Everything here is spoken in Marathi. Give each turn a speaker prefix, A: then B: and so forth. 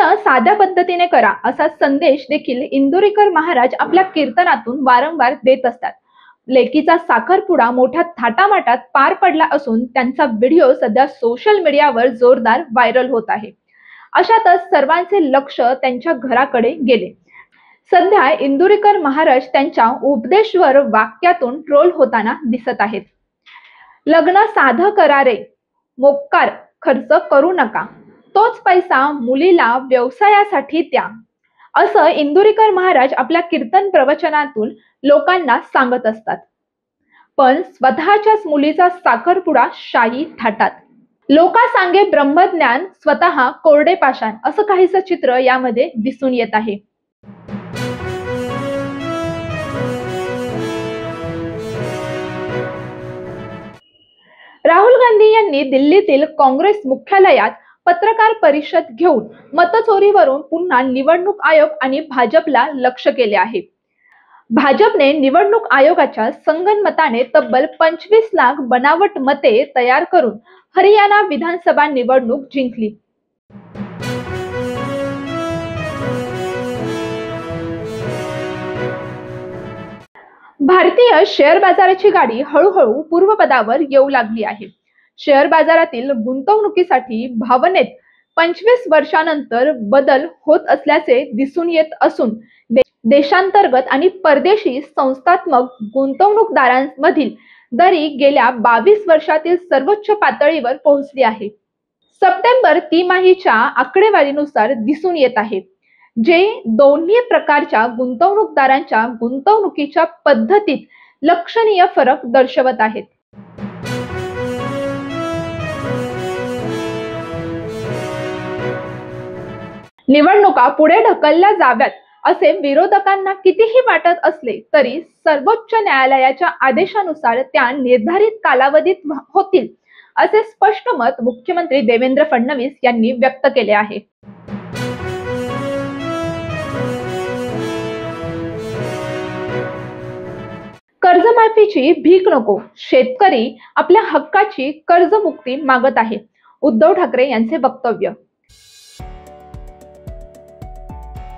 A: लग्न साध्या पद्धतीने करा असा संदेश देखील इंदुरीकर महाराज आपल्या कीर्तनातून वारंवार देत असतात। लेकीचा साखरपुडा मोठ्या थाटामाटात पार पडला असून त्यांचा व्हिडिओ सध्या सोशल मीडियावर जोरदार व्हायरल होत आहे। अशातच सर्वांचे लक्ष त्यांच्या घराकडे गेले। सध्या इंदुरीकर महाराज त्यांच्या उपदेशवर वाक्यातून ट्रोल होताना दिसत आहेत। लग्न साधं करा रे, मोक्कार खर्च करू नका, तोच पैसा मुलीला व्यवसायासाठी द्या, असं इंदुरीकर महाराज आपल्या कीर्तन प्रवचनातून लोकांना सांगत असतात। पण स्वतःच्याच मुलीचा साखरपुडा शाही थाटात, लोका सांगे ब्रह्मज्ञान स्वतः कोरडे पाषाण, असं काहीसं चित्र यामध्ये दिसून येत आहे। राहुल गांधी यांनी दिल्लीतील काँग्रेस मुख्यालयात पत्रकार परिषद घेऊन मतचोरीवरून पुन्हा निवडणूक आयोग आणि भाजपला लक्ष केले आहे। भाजपने निवडणूक आयोगाच्या संगनमताने तब्बल 25 लाख बनावट मते तयार करून हरियाणा विधानसभा निवडणूक जिंकली। भारतीय शेअर बाजाराची गाडी हळूहळू पूर्वपदावर येऊ लागली आहे। शेअर बाजारातील गुंतवणुकीसाठी भावनेत 25 वर्षांनंतर बदल होत असल्याचे दिसून येत असून देशांतर्गत आणि परदेशी संस्थात्मक गुंतवणूकदारांमधील दरी गेल्या 22 वर्षातील सर्वोच्च पातळीवर पोहोचली आहे। सप्टेंबर तिमाहीच्या आकडेवारीनुसार दिसून येत आहे, जे दोन्ही प्रकारच्या गुंतवणूकदारांच्या गुंतवणुकीच्या पद्धतीत लक्षणीय फरक दर्शवत आहेत। निवडणुका पुढे ढकलल्या जाव्यात असे विरोधकांना कितीही वाटत असले तरी सर्वोच्च न्यायालयाच्या आदेशानुसार त्या निर्धारित कालावधीत होतील, असे स्पष्ट मत मुख्यमंत्री देवेंद्र फडणवीस यांनी व्यक्त केले आहे। कर्जमाफीची भीक नको, शेतकरी आपल्या हक्काची कर्जमुक्ती मागत आहे, उद्धव ठाकरे यांचे वक्तव्य।